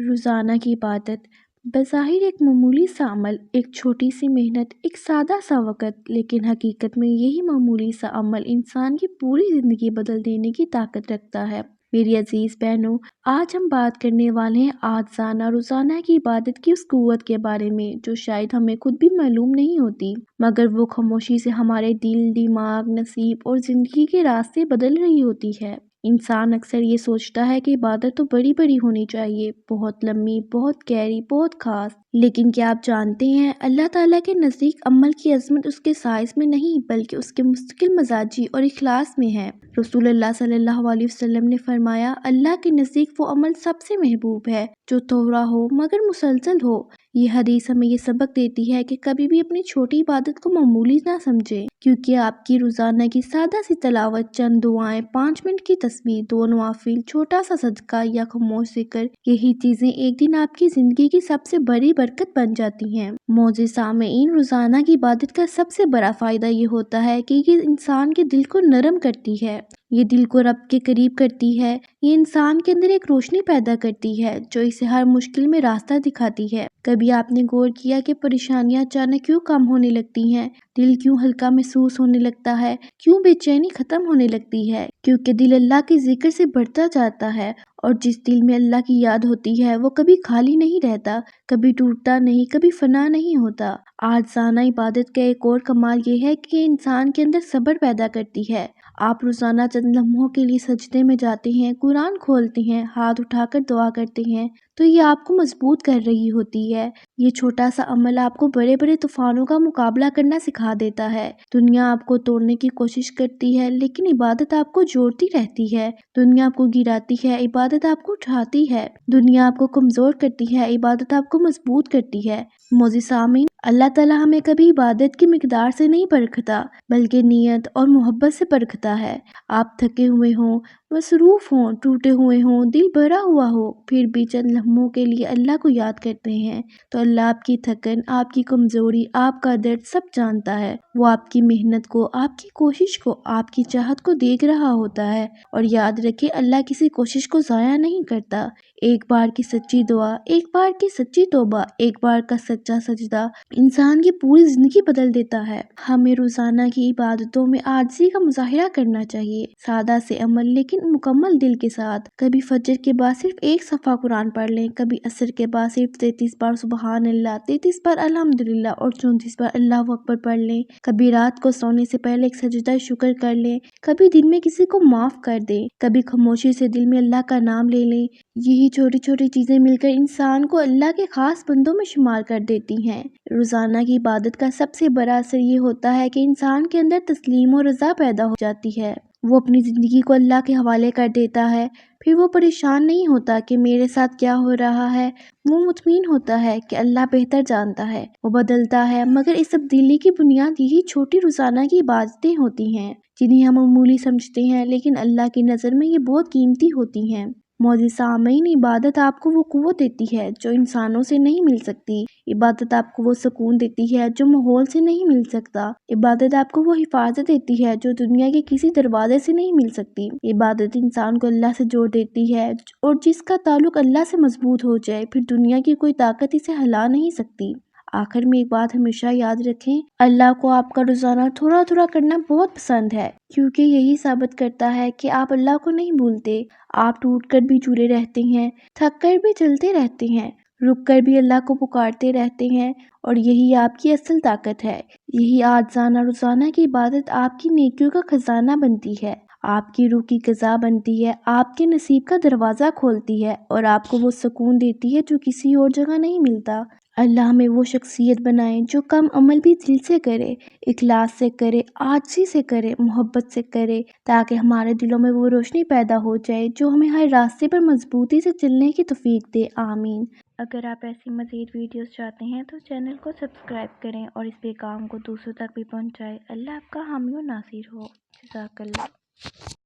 روزانہ کی عبادت بظاہر ایک معمولی سا عمل، ایک چھوٹی سی محنت، ایک سادہ سا وقت، لیکن حقیقت میں یہی معمولی سا عمل انسان کی پوری زندگی بدل دینے کی طاقت رکھتا ہے۔ میری عزیز بہنوں، آج ہم بات کرنے والے ہیں عاجزانہ روزانہ کی عبادت کی اس قوت کے بارے میں جو شاید ہمیں خود بھی معلوم نہیں ہوتی، مگر وہ خاموشی سے ہمارے دل، دماغ، نصیب اور زندگی کے راستے بدل رہی ہوتی ہے۔ انسان اکثر یہ سوچتا ہے کہ عبادت تو بڑی بڑی ہونی چاہیے، بہت لمبی، بہت گہری، بہت خاص، لیکن کیا آپ جانتے ہیں اللہ تعالیٰ کے نزدیک عمل کی عظمت اس کے سائز میں نہیں بلکہ اس کے مستقل مزاجی اور اخلاص میں ہے۔ رسول اللہ صلی اللہ علیہ وسلم نے فرمایا، اللہ کے نزدیک وہ عمل سب سے محبوب ہے جو تھوڑا ہو مگر مسلسل ہو۔ یہ حدیث ہمیں یہ سبق دیتی ہے کہ کبھی بھی اپنی چھوٹی عبادت کو معمولی نہ سمجھیں، کیونکہ آپ کی روزانہ کی سادہ سی تلاوت، چند دعائیں، 5 منٹ کی تسبیح، 2 نوافل، چھوٹا سا صدقہ یا خاموش ذکر، یہی چیزیں ایک دن آپ کی زندگی کی سب سے بڑی برکت بن جاتی ہیں۔ معزز سامعین، روزانہ کی عبادت کا سب سے بڑا فائدہ یہ ہوتا ہے کہ یہ انسان کے دل کو نرم کرتی ہے، یہ دل کو رب کے قریب کرتی ہے، یہ انسان کے اندر ایک روشنی پیدا کرتی ہے جو اسے ہر مشکل میں راستہ دکھاتی ہے۔ کبھی آپ نے غور کیا کہ پریشانیاں اچانک کیوں کم ہونے لگتی ہیں، دل کیوں ہلکا محسوس ہونے لگتا ہے، کیوں بے چینی ختم ہونے لگتی ہے؟ کیونکہ دل اللہ کے ذکر سے بڑھتا جاتا ہے، اور جس دل میں اللہ کی یاد ہوتی ہے وہ کبھی خالی نہیں رہتا، کبھی ٹوٹتا نہیں، کبھی فنا نہیں ہوتا۔ عاجزانہ عبادت کا ایک اور کمال یہ ہے کہ انسان کے اندر صبر پیدا کرتی ہے۔ آپ روزانہ چند لمحوں کے لیے سجدے میں جاتے ہیں، قرآن کھولتے ہیں، ہاتھ اٹھا کر دعا کرتے ہیں، تو یہ آپ کو مضبوط کر رہی ہوتی ہے۔ یہ چھوٹا سا عمل آپ کو بڑے بڑے طوفانوں کا مقابلہ کرنا سکھا دیتا ہے۔ دنیا آپ کو توڑنے کی کوشش کرتی ہے لیکن عبادت آپ کو جوڑتی رہتی ہے۔ دنیا آپ کو گراتی ہے، عبادت آپ کو اٹھاتی ہے۔ دنیا آپ کو کمزور کرتی ہے، عبادت آپ کو مضبوط کرتی ہے۔ معزز سامعین، اللہ تعالیٰ ہمیں کبھی عبادت کی مقدار سے نہیں پرکھتا بلکہ نیت اور محبت سے پرکھتا ہے۔ آپ تھکے ہوئے ہوں، مصروف ہوں، ٹوٹے ہوئے ہوں، دل بھرا ہوا ہو، پھر بھی چند لمحوں کے لیے اللہ کو یاد کرتے ہیں تو اللہ آپ کی تھکن، آپ کی کمزوری، آپ کا درد سب جانتا ہے۔ وہ آپ کی محنت کو، آپ کی کوشش کو، آپ کی چاہت کو دیکھ رہا ہوتا ہے، اور یاد رکھے اللہ کسی کوشش کو ضائع نہیں کرتا۔ ایک بار کی سچی دعا، ایک بار کی سچی توبہ، ایک بار کا سچا سجدہ انسان کی پوری زندگی بدل دیتا ہے۔ ہمیں روزانہ کی عبادتوں میں عاجزی کا مظاہرہ کرنا چاہیے، سادہ سے عمل لیکن مکمل دل کے ساتھ۔ کبھی فجر کے بعد صرف ایک صفحہ قرآن پڑھ لیں، کبھی عصر کے بعد صرف 33 بار سبحان اللہ، 33 بار الحمدللہ اور 34 بار اللہ اکبر پڑھ لیں۔ کبھی رات کو سونے سے پہلے ایک سجدہ شکر کر لیں، کبھی دن میں کسی کو معاف کر دیں، کبھی خاموشی سے دل میں اللہ کا نام لے لیں۔ یہی چھوٹی چھوٹی چیزیں مل کر انسان کو اللہ کے خاص بندوں میں شمار کر دیتی ہیں۔ روزانہ کی عبادت کا سب سے بڑا اثر یہ ہوتا ہے کہ انسان کے اندر تسلیم و رضا پیدا ہو جاتی ہے۔ وہ اپنی زندگی کو اللہ کے حوالے کر دیتا ہے، پھر وہ پریشان نہیں ہوتا کہ میرے ساتھ کیا ہو رہا ہے، وہ مطمئن ہوتا ہے کہ اللہ بہتر جانتا ہے، وہ بدلتا ہے۔ مگر اس تبدیلی کی بنیاد یہی چھوٹی روزانہ کی عبادتیں ہوتی ہیں جنہیں ہم معمولی سمجھتے ہیں لیکن اللہ کی نظر میں یہ بہت قیمتی ہوتی ہیں۔ معزز سامعین، عبادت آپ کو وہ قوت دیتی ہے جو انسانوں سے نہیں مل سکتی۔ عبادت آپ کو وہ سکون دیتی ہے جو ماحول سے نہیں مل سکتا۔ عبادت آپ کو وہ حفاظت دیتی ہے جو دنیا کے کسی دروازے سے نہیں مل سکتی۔ عبادت انسان کو اللہ سے جوڑ دیتی ہے، اور جس کا تعلق اللہ سے مضبوط ہو جائے پھر دنیا کی کوئی طاقت اسے ہلا نہیں سکتی۔ آخر میں ایک بات ہمیشہ یاد رکھیں، اللہ کو آپ کا روزانہ تھوڑا تھوڑا کرنا بہت پسند ہے، کیونکہ یہی ثابت کرتا ہے کہ آپ اللہ کو نہیں بھولتے۔ آپ ٹوٹ کر بھی جڑے رہتے ہیں، تھک کر بھی چلتے رہتے ہیں، رک کر بھی اللہ کو پکارتے رہتے ہیں، اور یہی آپ کی اصل طاقت ہے۔ یہی عاجزانہ روزانہ کی عبادت آپ کی نیکیوں کا خزانہ بنتی ہے، آپ کی روح کی غذا بنتی ہے، آپ کے نصیب کا دروازہ کھولتی ہے، اور آپ کو وہ سکون دیتی ہے جو کسی اور جگہ نہیں ملتا۔ اللہ ہمیں وہ شخصیت بنائے جو کم عمل بھی دل سے کرے، اخلاص سے کرے، عاجزی سے کرے، محبت سے کرے، تاکہ ہمارے دلوں میں وہ روشنی پیدا ہو جائے جو ہمیں ہر راستے پر مضبوطی سے چلنے کی توفیق دے۔ آمین۔ اگر آپ ایسی مزید ویڈیوز چاہتے ہیں تو چینل کو سبسکرائب کریں اور اس پیغام کو دوسروں تک بھی پہنچائیں۔ اللہ آپ کا حامی و ناصر ہو۔ جزاک اللہ۔